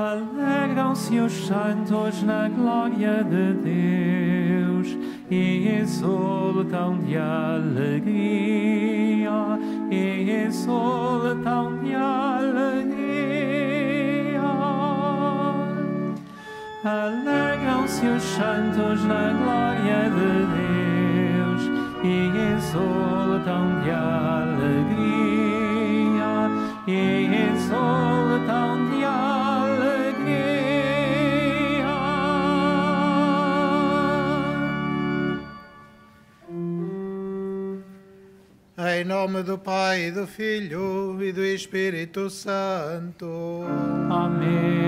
Alegram-se os santos na glória de Deus e exultam de alegria, e exultam de alegria. Alegram-se os santos na glória de Deus e exultam de alegria, e exultam de alegria. Em nome do Pai, e do Filho e do Espírito Santo. Amém.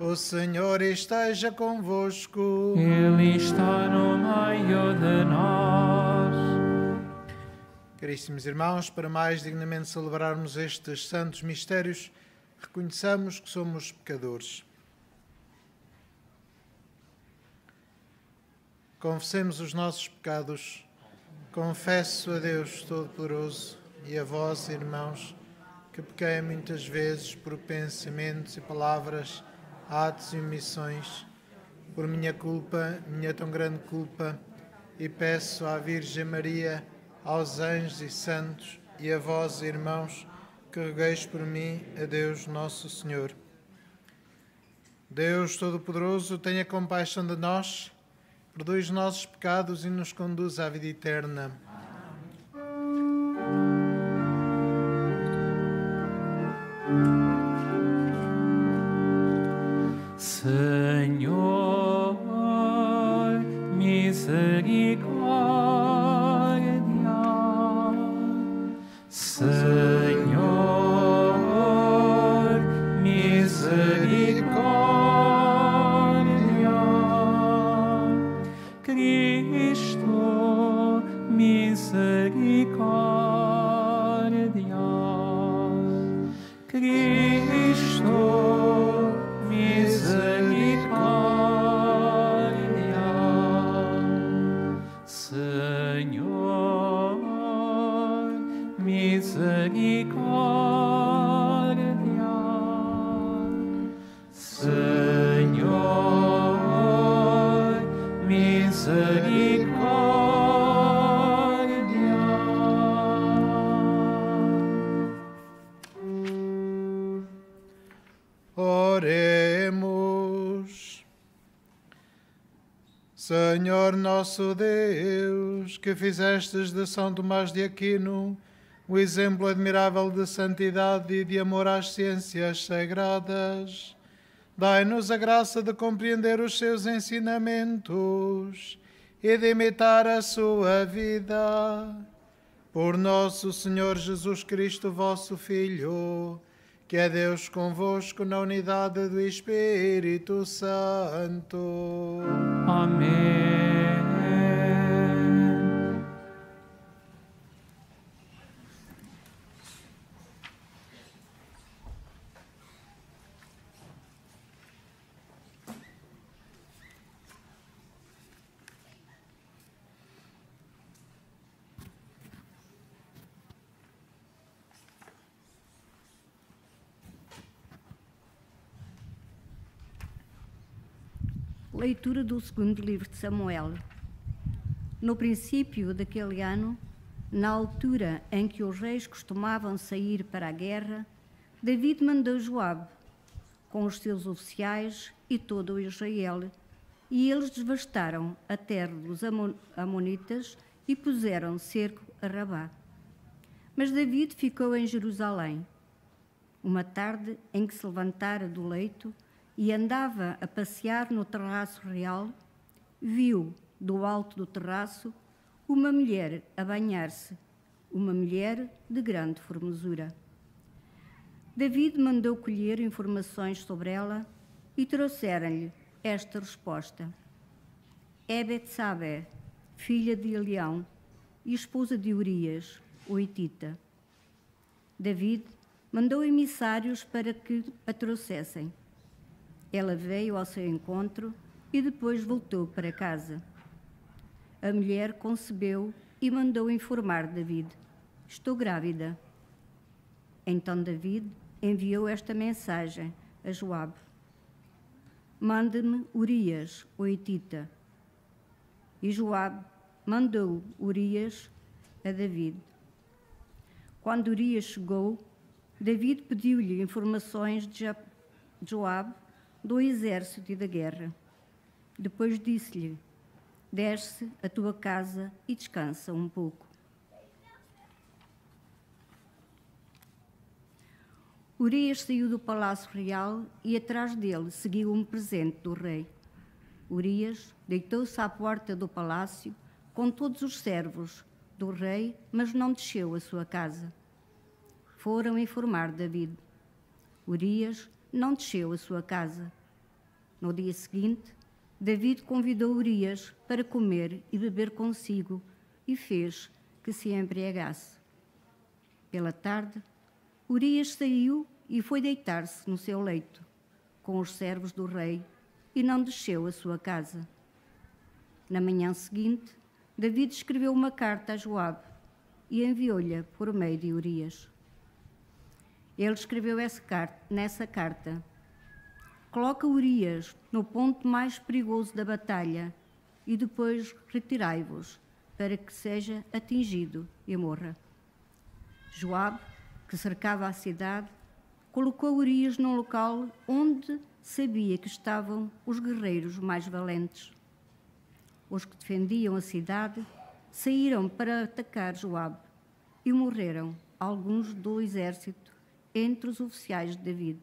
O Senhor esteja convosco. Ele está no meio de nós. Caríssimos irmãos, para mais dignamente celebrarmos estes santos mistérios, reconheçamos que somos pecadores. Confessemos os nossos pecados. Confesso a Deus Todo-Poderoso e a vós, irmãos, que pequei muitas vezes por pensamentos e palavras, atos e omissões, por minha culpa, minha tão grande culpa, e peço à Virgem Maria, aos anjos e santos, e a vós, irmãos, que rogueis por mim a Deus Nosso Senhor. Deus Todo-Poderoso, tenha compaixão de nós, perdoe os nossos pecados e nos conduz à vida eterna. Senhor, misericórdia. Senhor, misericórdia. Cristo, misericórdia. Cristo, misericórdia. Senhor, misericórdia. Senhor, misericórdia. Oremos. Senhor nosso Deus, que fizestes de São Tomás de Aquino o exemplo admirável de santidade e de amor às ciências sagradas, dai-nos a graça de compreender os seus ensinamentos e de imitar a sua vida. Por nosso Senhor Jesus Cristo, vosso Filho, que é Deus convosco na unidade do Espírito Santo. Amém. Leitura do segundo livro de Samuel. No princípio daquele ano, na altura em que os reis costumavam sair para a guerra, David mandou Joabe, com os seus oficiais e todo o Israel, e eles devastaram a terra dos amonitas e puseram cerco a Rabá. Mas David ficou em Jerusalém. Uma tarde em que se levantara do leito e andava a passear no terraço real, viu, do alto do terraço, uma mulher a banhar-se, uma mulher de grande formosura. David mandou colher informações sobre ela e trouxeram-lhe esta resposta: é Betsabe, filha de Elião e esposa de Urias, o hitita. David mandou emissários para que a trouxessem. Ela veio ao seu encontro e depois voltou para casa. A mulher concebeu e mandou informar David: estou grávida. Então David enviou esta mensagem a Joabe: mande-me Urias, o hitita. E Joabe mandou Urias a David. Quando Urias chegou, David pediu-lhe informações de Joabe, do exército e da guerra. Depois disse-lhe: desce à tua casa e descansa um pouco. Urias saiu do palácio real e atrás dele seguiu um presente do rei. Urias deitou-se à porta do palácio com todos os servos do rei, mas não desceu à sua casa. Foram informar David. Urias não desceu à sua casa. No dia seguinte, David convidou Urias para comer e beber consigo e fez que se embriagasse. Pela tarde, Urias saiu e foi deitar-se no seu leito, com os servos do rei, e não desceu à sua casa. Na manhã seguinte, David escreveu uma carta a Joabe e enviou-lhe por meio de Urias. Ele escreveu nessa carta: coloca Urias no ponto mais perigoso da batalha e depois retirai-vos, para que seja atingido e morra. Joabe, que cercava a cidade, colocou Urias num local onde sabia que estavam os guerreiros mais valentes. Os que defendiam a cidade saíram para atacar Joabe e morreram alguns do exército entre os oficiais de David.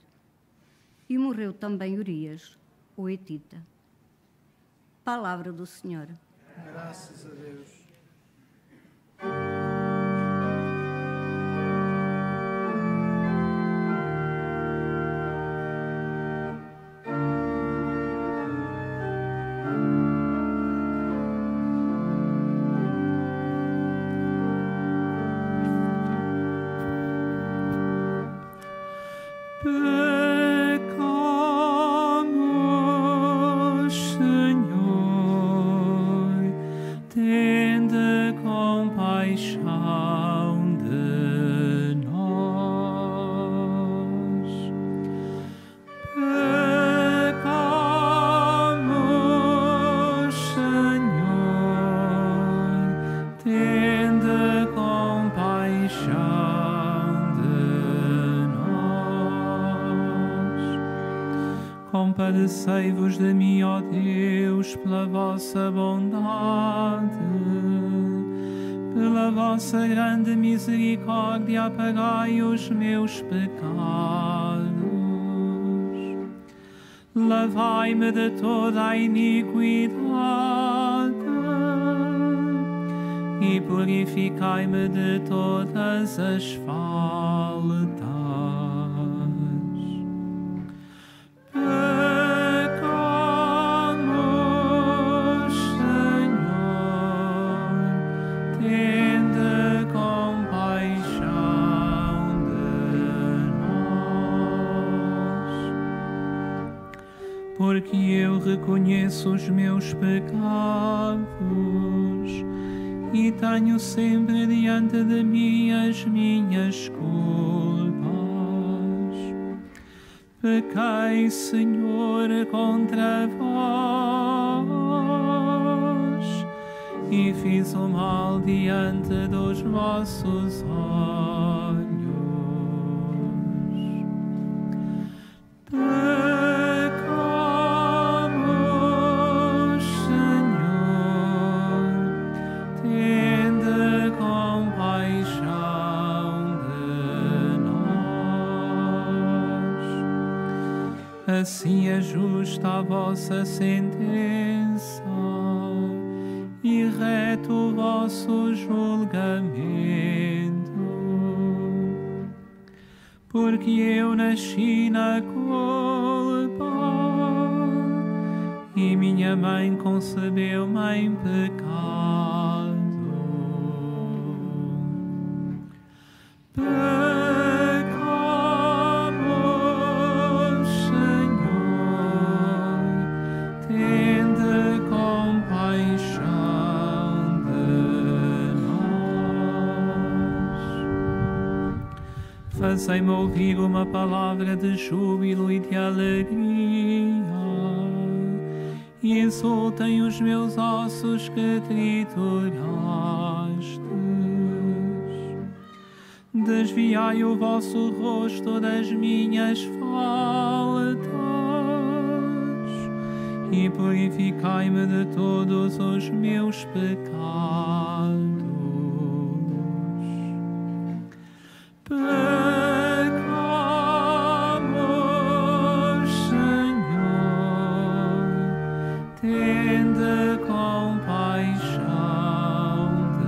E morreu também Urias, o hitita. Palavra do Senhor. Graças a Deus. Pecamos, Senhor, tende compaixão de nós. Pecamos, Senhor, tende compaixão. Compadecei-vos de mim, ó Deus, pela vossa bondade, pela vossa grande misericórdia, apagai os meus pecados. Lavai-me de toda a iniquidade e purificai-me de todas as faltas. Porque eu reconheço os meus pecados e tenho sempre diante de mim as minhas culpas. Pequei, Senhor, contra vós e fiz o mal diante dos vossos olhos. Assim é justa a vossa sentença e reto o vosso julgamento. Porque eu nasci na culpa e minha mãe concebeu-me em pecado. Fazei-me ouvir uma palavra de júbilo e de alegria, e exultem os meus ossos que triturastes. Desviai o vosso rosto das minhas faltas e purificai-me de todos os meus pecados. Pecamos, Senhor, tende compaixão de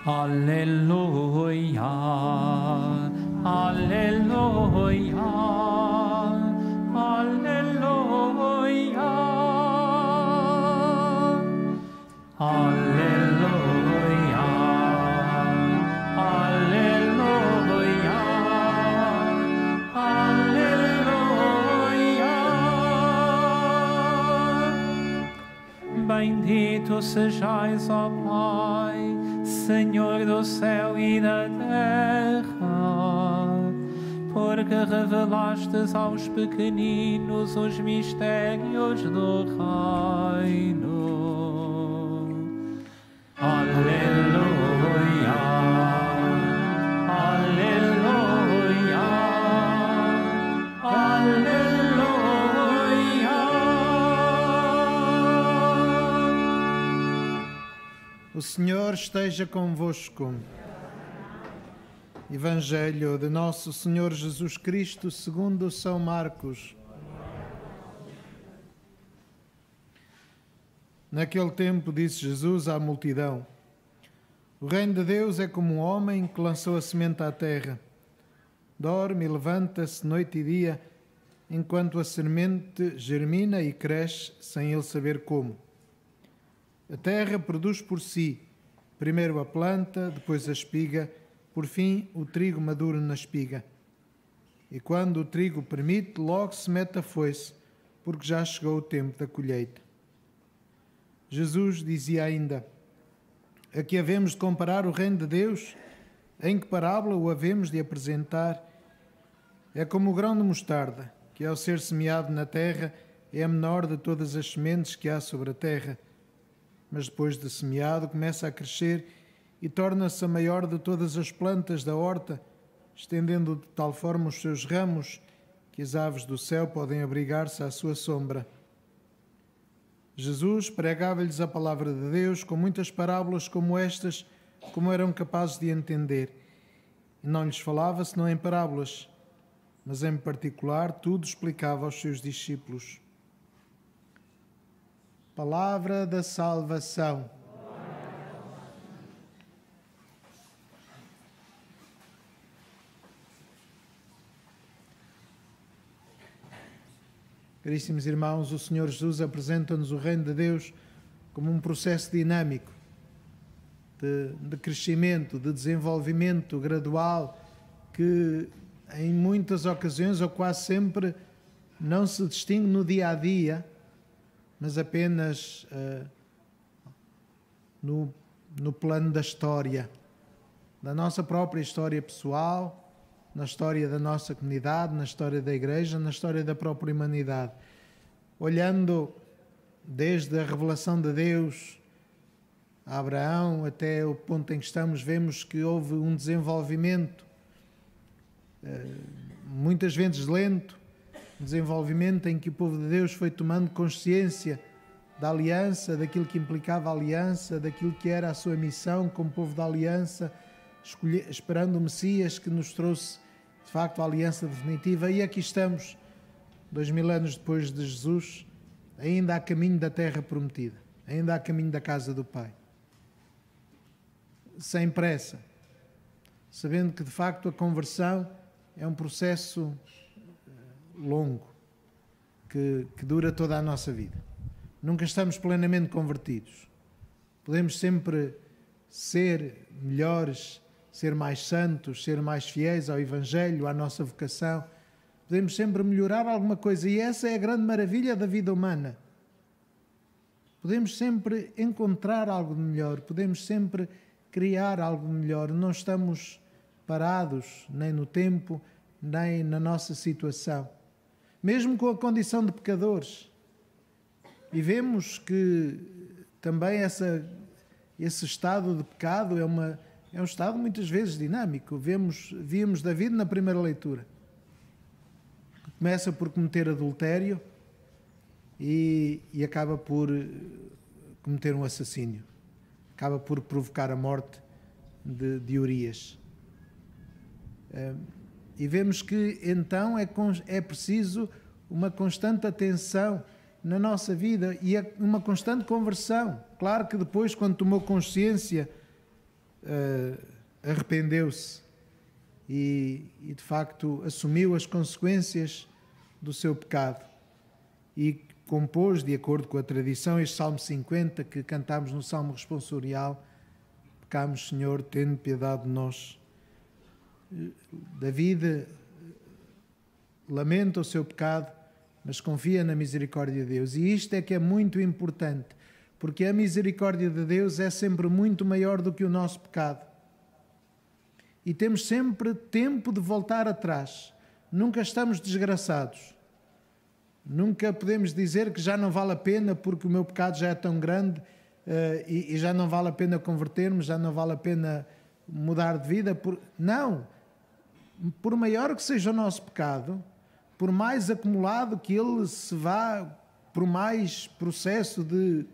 Alleluia, alleluia, alleluia, alleluia, alleluia, alleluia. Bendito sejais, ó Pai, Senhor do céu e da terra, porque revelastes aos pequeninos os mistérios do reino. Aleluia, aleluia, aleluia. O Senhor esteja convosco. Evangelho de Nosso Senhor Jesus Cristo segundo São Marcos. Naquele tempo disse Jesus à multidão: o reino de Deus é como um homem que lançou a semente à terra. Dorme e levanta-se noite e dia, enquanto a semente germina e cresce, sem ele saber como. A terra produz por si, primeiro a planta, depois a espiga, por fim o trigo maduro na espiga. E quando o trigo permite, logo se mete a foice, porque já chegou o tempo da colheita. Jesus dizia ainda: a que havemos de comparar o reino de Deus? Em que parábola o havemos de apresentar? É como o grão de mostarda, que ao ser semeado na terra é a menor de todas as sementes que há sobre a terra. Mas depois de semeado começa a crescer e torna-se a maior de todas as plantas da horta, estendendo de tal forma os seus ramos que as aves do céu podem abrigar-se à sua sombra. Jesus pregava-lhes a palavra de Deus com muitas parábolas como estas, como eram capazes de entender. E não lhes falava senão em parábolas, mas em particular tudo explicava aos seus discípulos. Palavra da salvação. Caríssimos irmãos, o Senhor Jesus apresenta-nos o reino de Deus como um processo dinâmico de crescimento, de desenvolvimento gradual, que em muitas ocasiões, ou quase sempre, não se distingue no dia a dia, mas apenas no plano da história, da nossa própria história pessoal, na história da nossa comunidade, na história da Igreja, na história da própria humanidade. Olhando desde a revelação de Deus a Abraão até o ponto em que estamos, vemos que houve um desenvolvimento, muitas vezes lento, um desenvolvimento em que o povo de Deus foi tomando consciência da aliança, daquilo que implicava a aliança, daquilo que era a sua missão como povo da aliança, esperando o Messias que nos trouxe de facto, a aliança definitiva. E aqui estamos, 2000 anos depois de Jesus, ainda a caminho da terra prometida, ainda a caminho da casa do Pai. Sem pressa, sabendo que, de facto, a conversão é um processo longo, que dura toda a nossa vida. Nunca estamos plenamente convertidos. Podemos sempre ser melhores, ser mais santos, ser mais fiéis ao Evangelho, à nossa vocação. Podemos sempre melhorar alguma coisa, e essa é a grande maravilha da vida humana. Podemos sempre encontrar algo de melhor, podemos sempre criar algo de melhor. Não estamos parados nem no tempo, nem na nossa situação. Mesmo com a condição de pecadores. E vemos que também esse estado de pecado é um estado muitas vezes dinâmico. Víamos David na primeira leitura. Começa por cometer adultério e acaba por cometer um assassínio. Acaba por provocar a morte de Urias. E vemos que então é preciso uma constante atenção na nossa vida e uma constante conversão. Claro que depois, quando tomou consciência, arrependeu-se e de facto assumiu as consequências do seu pecado e compôs, de acordo com a tradição, este Salmo 50 que cantámos no Salmo Responsorial: pecamos, Senhor, tende piedade de nós. David lamenta o seu pecado, mas confia na misericórdia de Deus. E isto é que é muito importante, porque a misericórdia de Deus é sempre muito maior do que o nosso pecado. E temos sempre tempo de voltar atrás. Nunca estamos desgraçados. Nunca podemos dizer que já não vale a pena porque o meu pecado já é tão grande e já não vale a pena converter-me, já não vale a pena mudar de vida. Não! Por maior que seja o nosso pecado, por mais acumulado que ele se vá, por mais processo de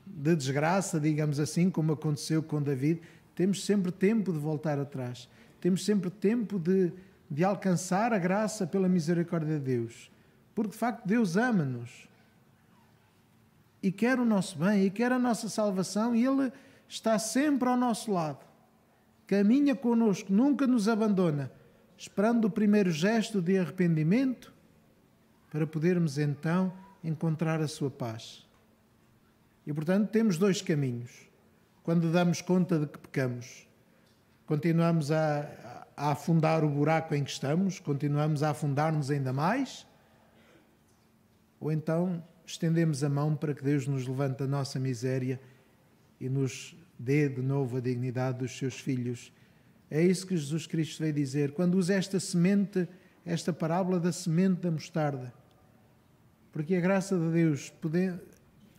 desgraça, digamos assim, como aconteceu com David, temos sempre tempo de voltar atrás. Temos sempre tempo de alcançar a graça pela misericórdia de Deus. Porque, de facto, Deus ama-nos e quer o nosso bem e quer a nossa salvação, e Ele está sempre ao nosso lado. Caminha connosco, nunca nos abandona, esperando o primeiro gesto de arrependimento para podermos então encontrar a sua paz. E, portanto, temos dois caminhos. Quando damos conta de que pecamos, continuamos a afundar o buraco em que estamos, continuamos a afundar-nos ainda mais, ou então estendemos a mão para que Deus nos levante da nossa miséria e nos dê de novo a dignidade dos seus filhos. É isso que Jesus Cristo veio dizer quando usa esta semente, esta parábola da semente da mostarda. Porque a graça de Deus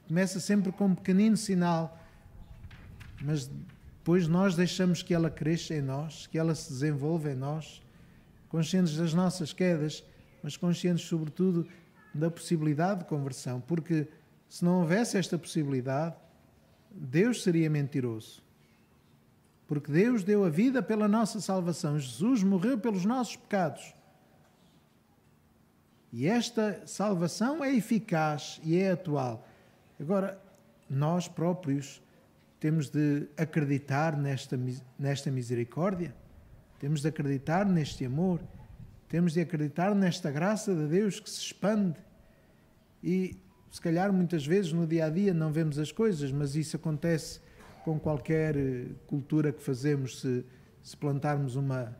começa sempre com um pequenino sinal, mas depois nós deixamos que ela cresça em nós, que ela se desenvolva em nós, conscientes das nossas quedas, mas conscientes sobretudo da possibilidade de conversão. Porque se não houvesse esta possibilidade, Deus seria mentiroso. Porque Deus deu a vida pela nossa salvação. Jesus morreu pelos nossos pecados. E esta salvação é eficaz e é atual. Agora, nós próprios temos de acreditar nesta misericórdia, temos de acreditar neste amor, temos de acreditar nesta graça de Deus que se expande. E, se calhar, muitas vezes no dia-a-dia não vemos as coisas, mas isso acontece com qualquer cultura que fazemos. Se plantarmos uma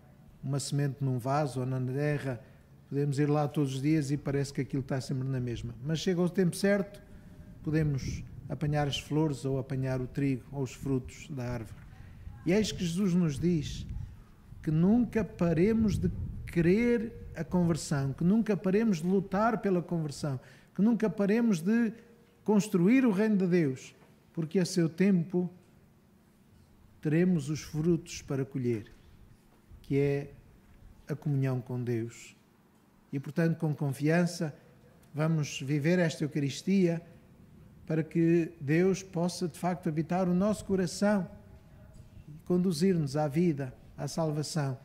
semente num vaso ou na terra, podemos ir lá todos os dias e parece que aquilo está sempre na mesma. Mas chega o tempo certo, podemos apanhar as flores ou apanhar o trigo ou os frutos da árvore. E eis que Jesus nos diz que nunca paremos de querer a conversão, que nunca paremos de lutar pela conversão, que nunca paremos de construir o reino de Deus, porque a seu tempo teremos os frutos para colher, que é a comunhão com Deus. E, portanto, com confiança, vamos viver esta Eucaristia para que Deus possa, de facto, habitar o nosso coração e conduzir-nos à vida, à salvação.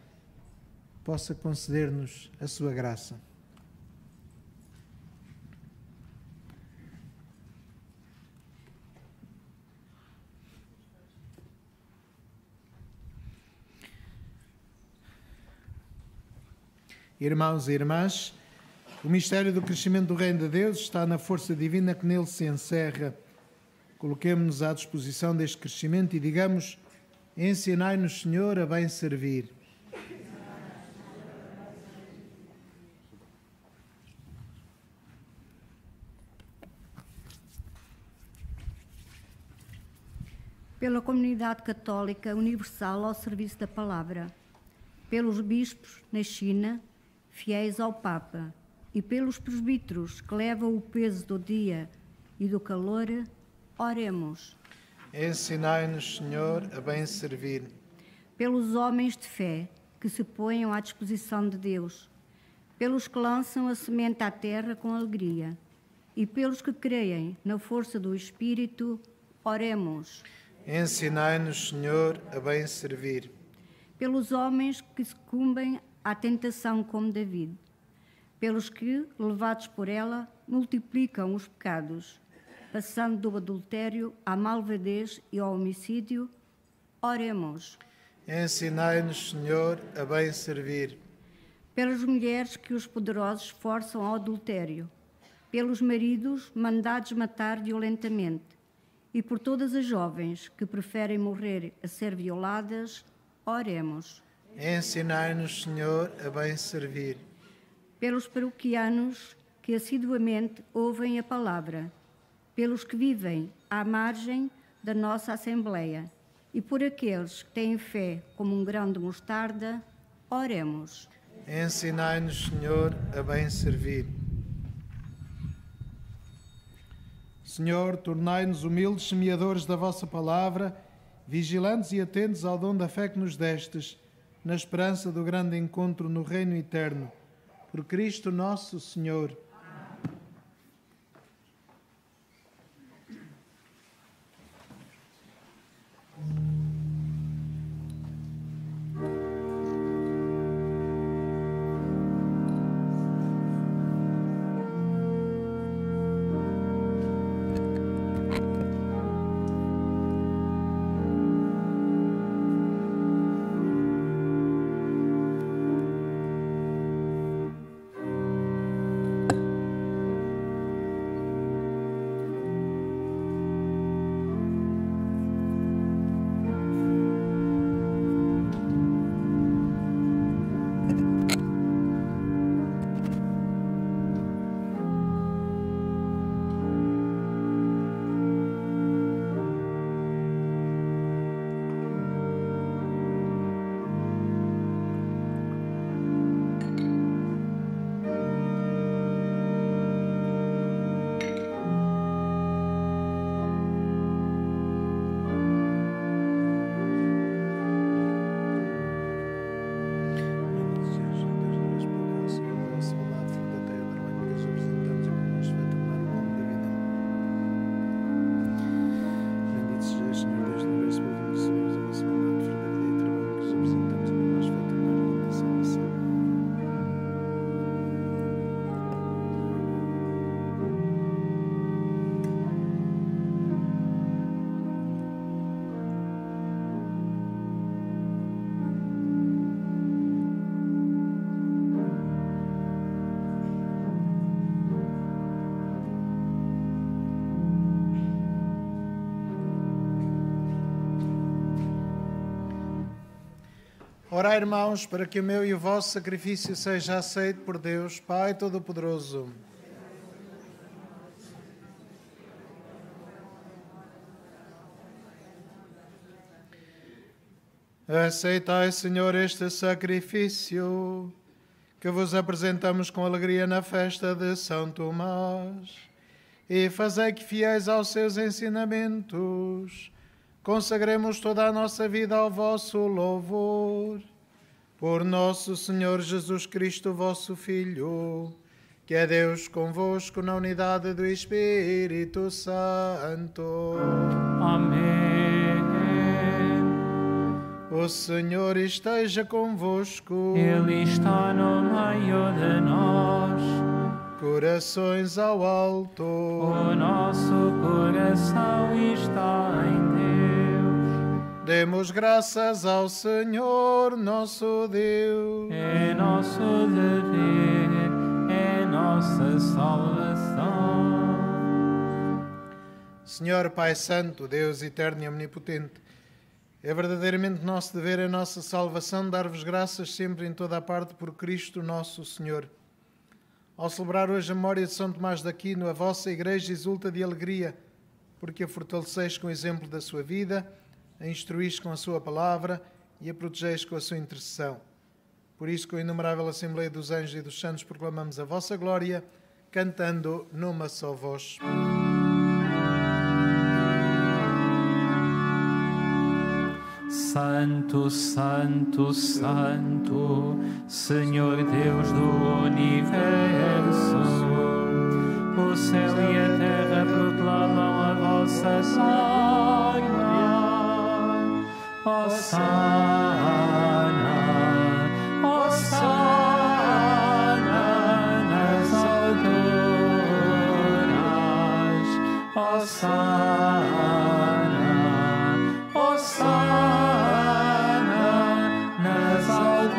possa conceder-nos a sua graça. Irmãos e irmãs, o mistério do crescimento do Reino de Deus está na força divina que nele se encerra. Coloquemo-nos à disposição deste crescimento e digamos: ensinai-nos, Senhor, a bem servir. Pela comunidade católica universal ao serviço da palavra, pelos bispos na China, fiéis ao Papa, e pelos presbíteros que levam o peso do dia e do calor, oremos. Ensinai-nos, Senhor, a bem servir. Pelos homens de fé que se ponham à disposição de Deus, pelos que lançam a semente à terra com alegria, e pelos que creem na força do Espírito, oremos. Ensinai-nos, Senhor, a bem servir. Pelos homens que sucumbem à tentação como David, pelos que, levados por ela, multiplicam os pecados, passando do adultério à malvadez e ao homicídio, oremos. Ensinai-nos, Senhor, a bem servir. Pelas mulheres que os poderosos forçam ao adultério, pelos maridos mandados matar violentamente, e por todas as jovens que preferem morrer a ser violadas, oremos. Ensinai-nos, Senhor, a bem servir. Pelos paroquianos que assiduamente ouvem a palavra, pelos que vivem à margem da nossa Assembleia e por aqueles que têm fé como um grão de mostarda, oremos. Ensinai-nos, Senhor, a bem servir. Senhor, tornai-nos humildes semeadores da vossa palavra, vigilantes e atentos ao dom da fé que nos destes, na esperança do grande encontro no reino eterno. Por Cristo nosso Senhor. Orai, irmãos, para que o meu e o vosso sacrifício seja aceito por Deus, Pai Todo-Poderoso. Aceitai, Senhor, este sacrifício que vos apresentamos com alegria na festa de São Tomás, e fazei que, fiéis aos seus ensinamentos, consagremos toda a nossa vida ao vosso louvor. Por nosso Senhor Jesus Cristo, vosso Filho, que é Deus convosco na unidade do Espírito Santo. Amém. O Senhor esteja convosco. Ele está no meio de nós. Corações ao alto. O nosso coração está em Deus. Demos graças ao Senhor, nosso Deus. É nosso dever, é nossa salvação. Senhor Pai Santo, Deus eterno e omnipotente, é verdadeiramente nosso dever, é nossa salvação, dar-vos graças sempre em toda a parte por Cristo nosso Senhor. Ao celebrar hoje a memória de São Tomás de Aquino, a vossa Igreja exulta de alegria, porque a fortaleceis com o exemplo da sua vida, a instruís com a sua palavra e a protegeis com a sua intercessão. Por isso, com a inumerável Assembleia dos Anjos e dos Santos, proclamamos a vossa glória, cantando numa só voz. Santo, Santo, Santo, Senhor Deus do Universo, o céu e a terra proclamam a vossa glória. Hosanna, Hosanna nas alturas, Hosanna, Hosanna nas alturas.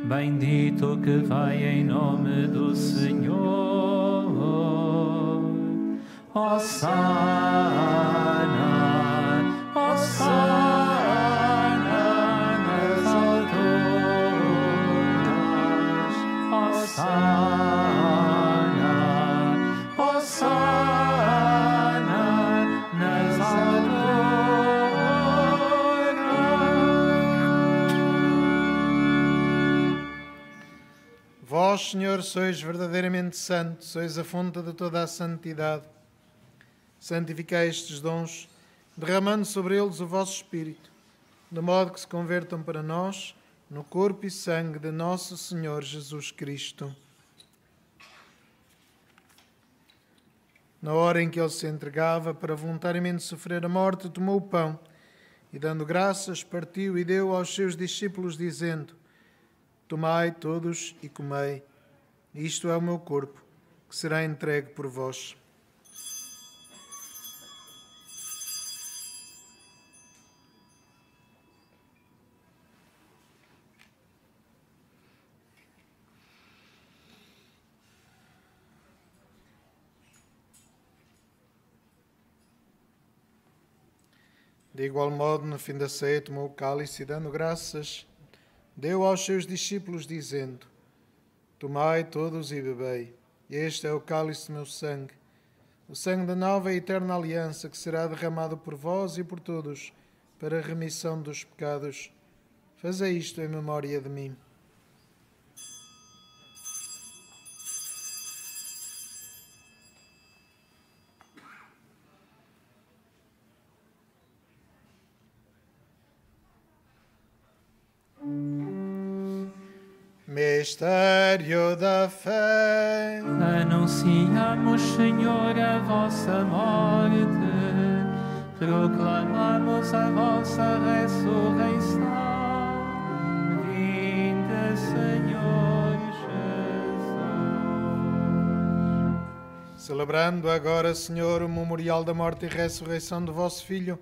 Bendito que vai em nome do Senhor. Hosanna, Hosanna nas alturas. Hosanna, Hosanna nas alturas. Vós, Senhor, sois verdadeiramente santo, sois a fonte de toda a santidade. Santificai estes dons, derramando sobre eles o vosso Espírito, de modo que se convertam para nós no corpo e sangue de nosso Senhor Jesus Cristo. Na hora em que ele se entregava para voluntariamente sofrer a morte, tomou o pão e, dando graças, partiu e deu aos seus discípulos, dizendo: Tomai todos e comei, isto é o meu corpo, que será entregue por vós. De igual modo, no fim da ceia, tomou o cálice e, dando graças, deu aos seus discípulos, dizendo: Tomai todos e bebei. Este é o cálice do meu sangue, o sangue da nova e eterna aliança, que será derramado por vós e por todos, para a remissão dos pecados. Fazei isto em memória de mim. Mistério da fé. Anunciamos, Senhor, a vossa morte, proclamamos a vossa ressurreição. Vinde, Senhor Jesus. Celebrando agora, Senhor, o memorial da morte e ressurreição do vosso Filho,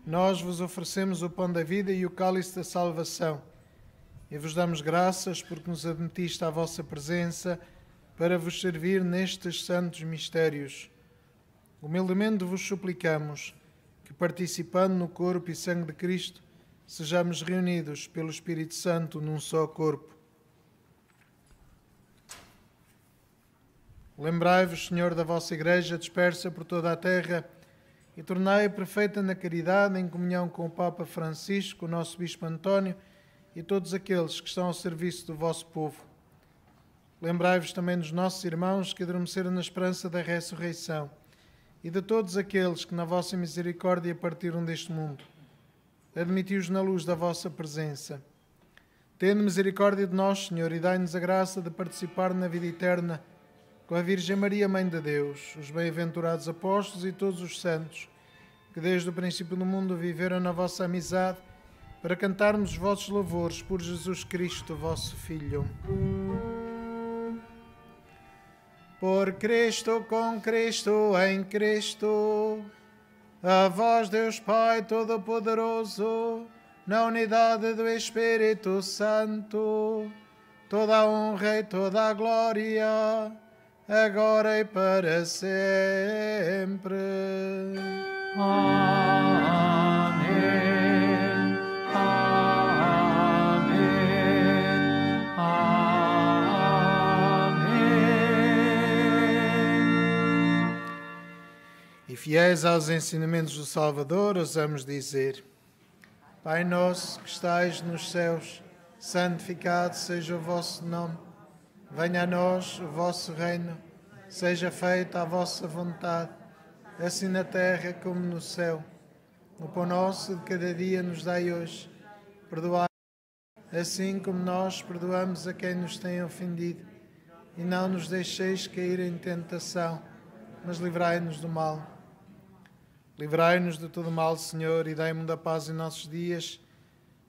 nós vos oferecemos o pão da vida e o cálice da salvação. E vos damos graças porque nos admitiste à vossa presença para vos servir nestes santos mistérios. Humildemente vos suplicamos que, participando no corpo e sangue de Cristo, sejamos reunidos pelo Espírito Santo num só corpo. Lembrai-vos, Senhor, da vossa Igreja dispersa por toda a terra e tornai-a perfeita na caridade, em comunhão com o Papa Francisco, o nosso Bispo António, e todos aqueles que estão ao serviço do vosso povo. Lembrai-vos também dos nossos irmãos que adormeceram na esperança da ressurreição e de todos aqueles que na vossa misericórdia partiram deste mundo. Admiti-os na luz da vossa presença. Tende misericórdia de nós, Senhor, e dai-nos a graça de participar na vida eterna com a Virgem Maria, Mãe de Deus, os bem-aventurados apóstolos e todos os santos, que desde o princípio do mundo viveram na vossa amizade, para cantarmos os vossos louvores por Jesus Cristo, vosso Filho. Por Cristo, com Cristo, em Cristo, a vós, Deus Pai Todo-Poderoso, na unidade do Espírito Santo, toda a honra e toda a glória, agora e para sempre. Amém. Amém. Amém. E fiéis aos ensinamentos do Salvador, ousamos dizer: Pai nosso que estais nos céus, santificado seja o vosso nome. Venha a nós o vosso reino, seja feita a vossa vontade, assim na terra como no céu. O pão nosso de cada dia nos dai hoje. Perdoai, assim como nós perdoamos a quem nos tem ofendido. E não nos deixeis cair em tentação, mas livrai-nos do mal. Livrai-nos de todo mal, Senhor, e dai-nos a paz em nossos dias,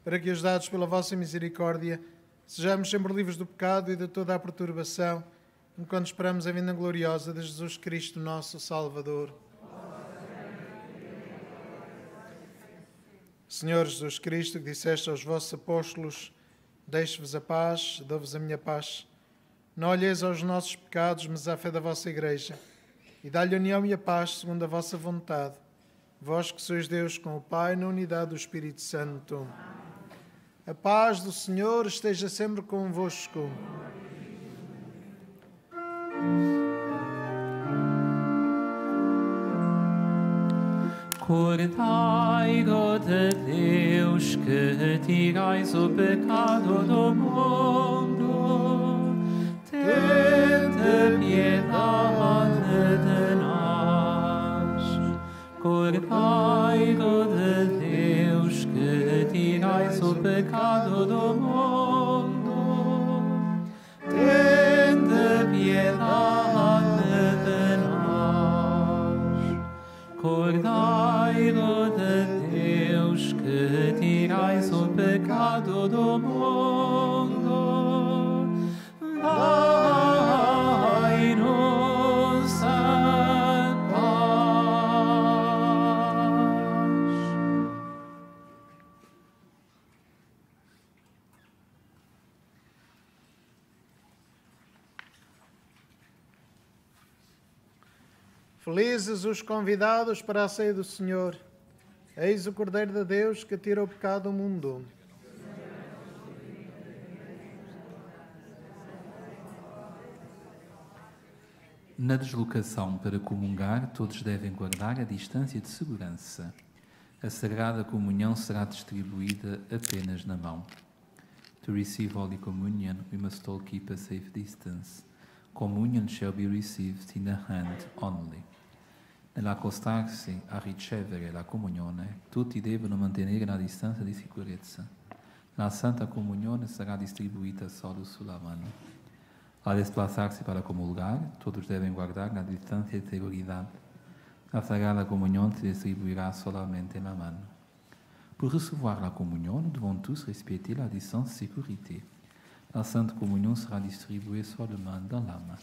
para que, ajudados pela vossa misericórdia, sejamos sempre livres do pecado e de toda a perturbação, enquanto esperamos a vinda gloriosa de Jesus Cristo, nosso Salvador. Senhor Jesus Cristo, que disseste aos vossos apóstolos: deixo-vos a paz, dou-vos a minha paz. Não olheis aos nossos pecados, mas à fé da vossa Igreja, e dá-lhe a união e a paz segundo a vossa vontade. Vós que sois Deus com o Pai, na unidade do Espírito Santo. A paz do Senhor esteja sempre convosco. Cordeiro de Deus, que tirais o pecado do mundo, tende piedade de nós. Cordeiro de Deus, que tirais o pecado do mundo, tende piedade de nós. Cordeiro de Deus, que tirais o pecado do mundo, dai-nos a paz. Felizes os convidados para a ceia do Senhor. Eis o Cordeiro de Deus que tira o pecado do mundo. Na deslocação para comungar, todos devem guardar a distância de segurança. A Sagrada Comunhão será distribuída apenas na mão. To receive Holy Communion, we must all keep a safe distance. Communion shall be received in the hand only. Nell'accostarsi a ricevere la comunione, tutti devono mantenere una distanza di sicurezza. La Santa Comunione sarà distribuita solo sulla mano. Al desplazarse para comulgar, todos deben guardar la distancia de seguridad. La Sagrada Comunión se distribuirá solamente en la mano. Pour recevoir la communion, nous devons tous respecter la distance de sécurité. La Sainte Communion sera distribuée seulement dans la main.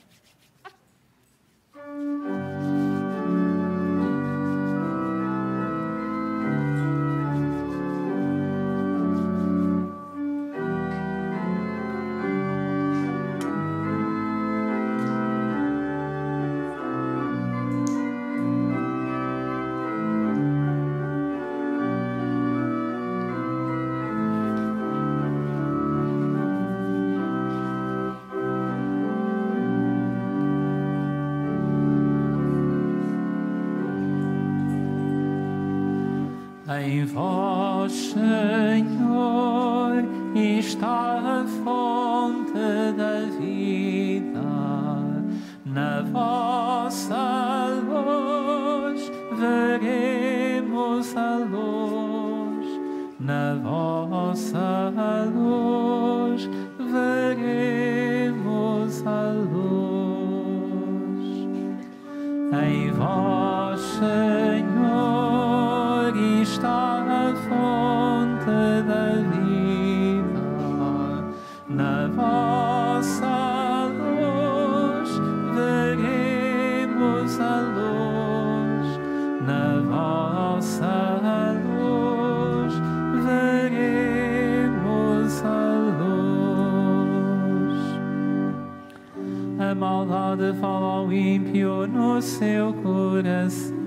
Em vós, Senhor, está a fonte da vida. Na vossa luz veremos a luz. Na vossa luz veremos a luz. está a fonte da vida. Na vossa luz veremos a luz. Na vossa luz veremos a luz. A maldade fala ao ímpio no seu coração.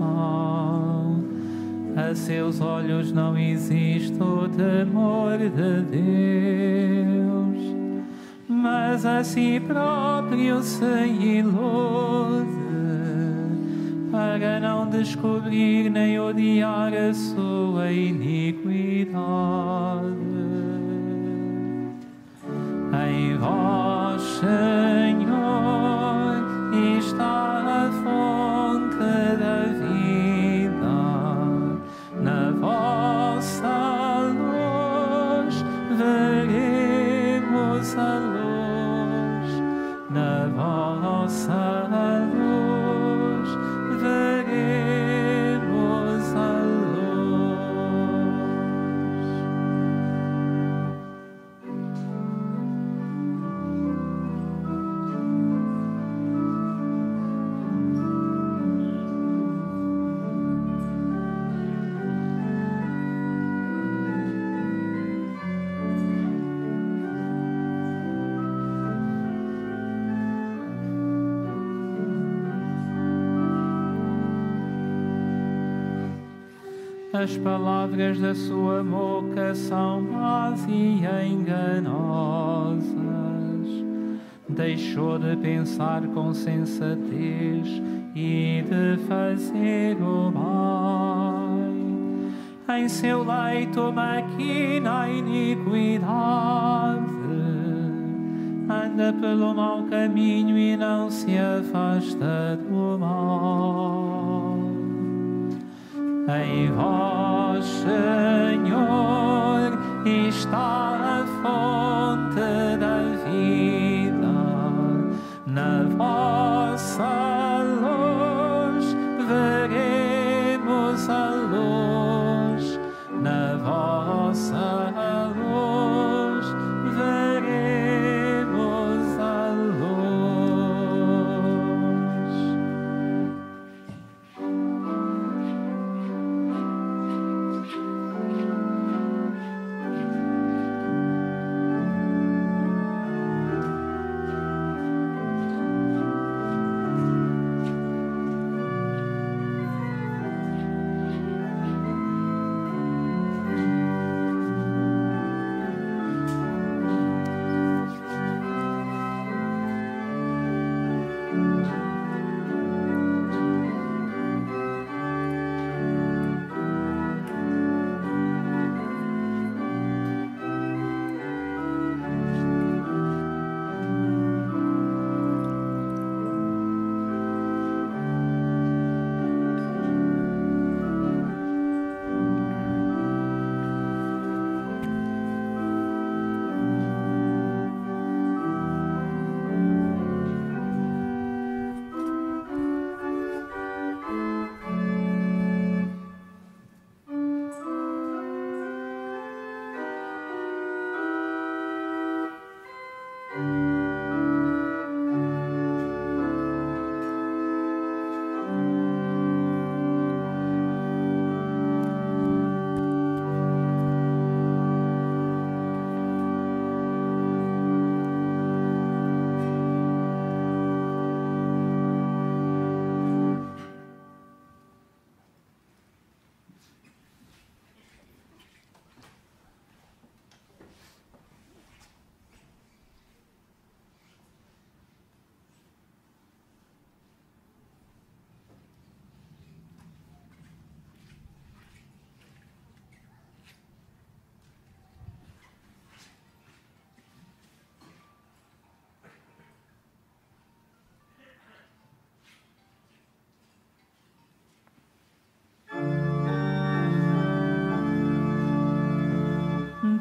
A seus olhos não existe o temor de Deus, mas a si próprio se ilude, para não descobrir nem odiar a sua iniquidade. Em vós, Senhor, está a fonte da vida. Na vossa luz veremos a luz. Na vossa luz veremos a luz. As palavras da sua boca são más e enganosas. Deixou de pensar com sensatez e de fazer o bem. Em seu leito maquina a iniquidade. Anda pelo mau caminho e não se afasta do mal. Em vós, Senhor, está a fonte da vida. Na vossa luz veremos a luz. Na vossa luz veremos a luz.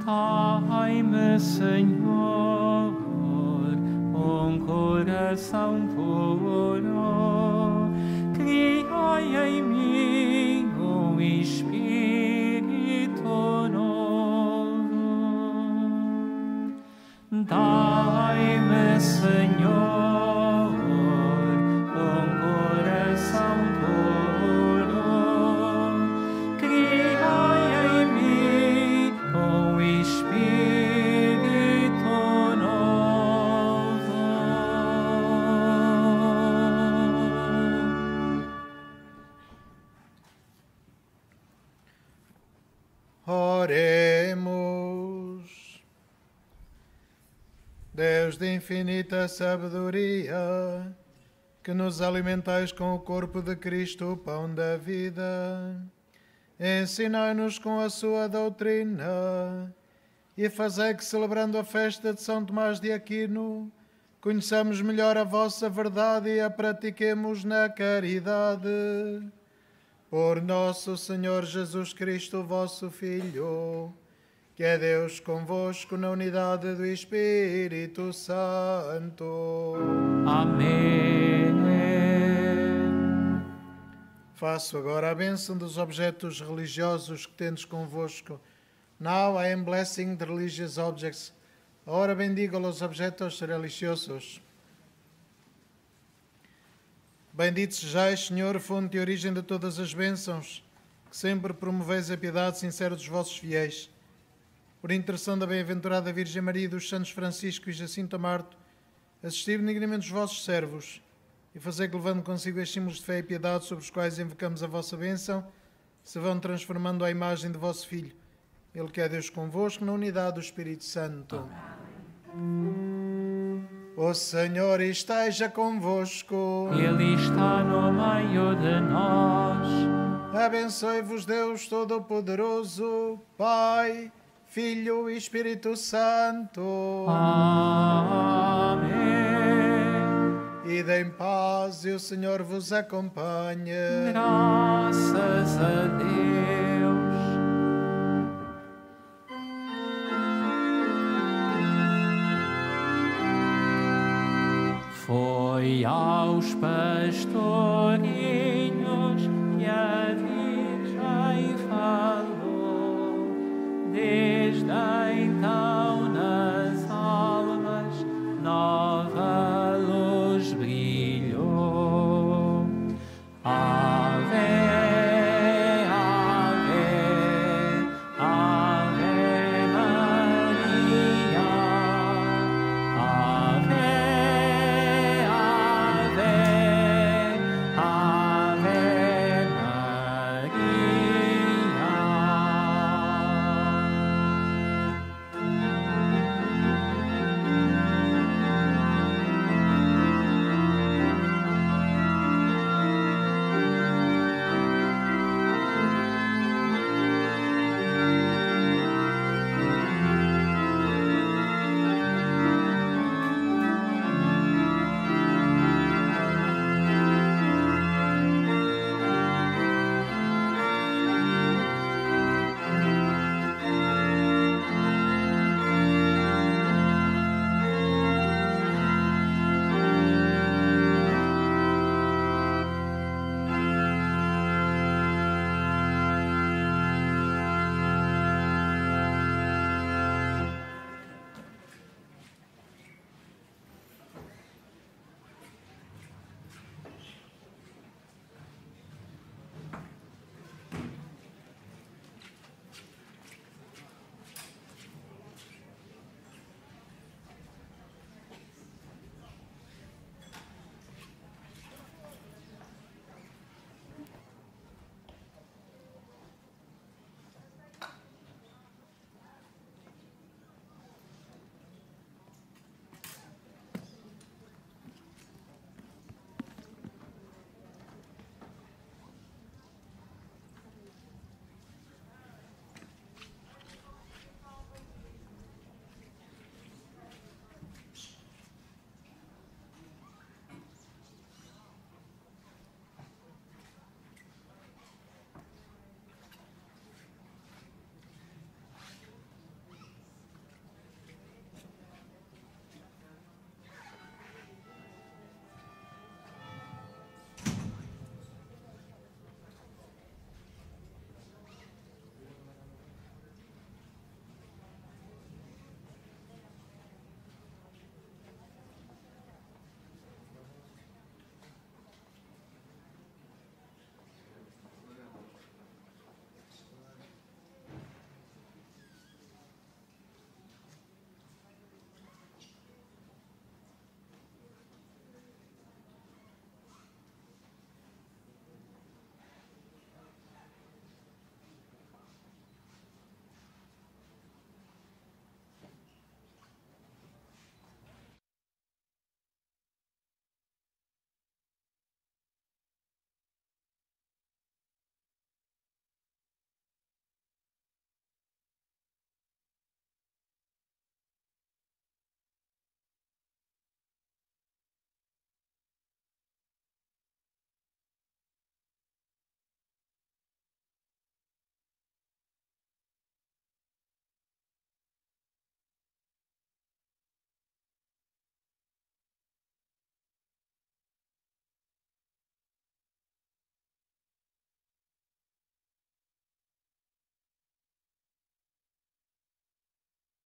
Dai-me, Senhor, coração puro, criai em mim um espírito Oremos. Deus de infinita sabedoria, que nos alimentais com o corpo de Cristo, o pão da vida, ensinai-nos com a sua doutrina e fazei que, celebrando a festa de São Tomás de Aquino, conheçamos melhor a vossa verdade e a pratiquemos na caridade. Por nosso Senhor Jesus Cristo, vosso Filho, que é Deus convosco na unidade do Espírito Santo. Amém. Faço agora a bênção dos objetos religiosos que tendes convosco. Now I am blessing the religious objects. Ora bendigo os objetos religiosos. Bendito sejais, Senhor, fonte e origem de todas as bênçãos, que sempre promoveis a piedade sincera dos vossos fiéis. Por intercessão da bem-aventurada Virgem Maria e dos santos Francisco e Jacinto Marto, assisti benignamente os vossos servos e fazei que, levando consigo estes símbolos de fé e piedade sobre os quais invocamos a vossa bênção, se vão transformando à imagem de vosso Filho, Ele que é Deus convosco, na unidade do Espírito Santo. Amém. O Senhor esteja convosco. Ele está no meio de nós. Abençoe-vos Deus Todo-Poderoso, Pai, Filho e Espírito Santo. Amém. Ide em paz e o Senhor vos acompanhe. Graças a Deus. Foi aos pastores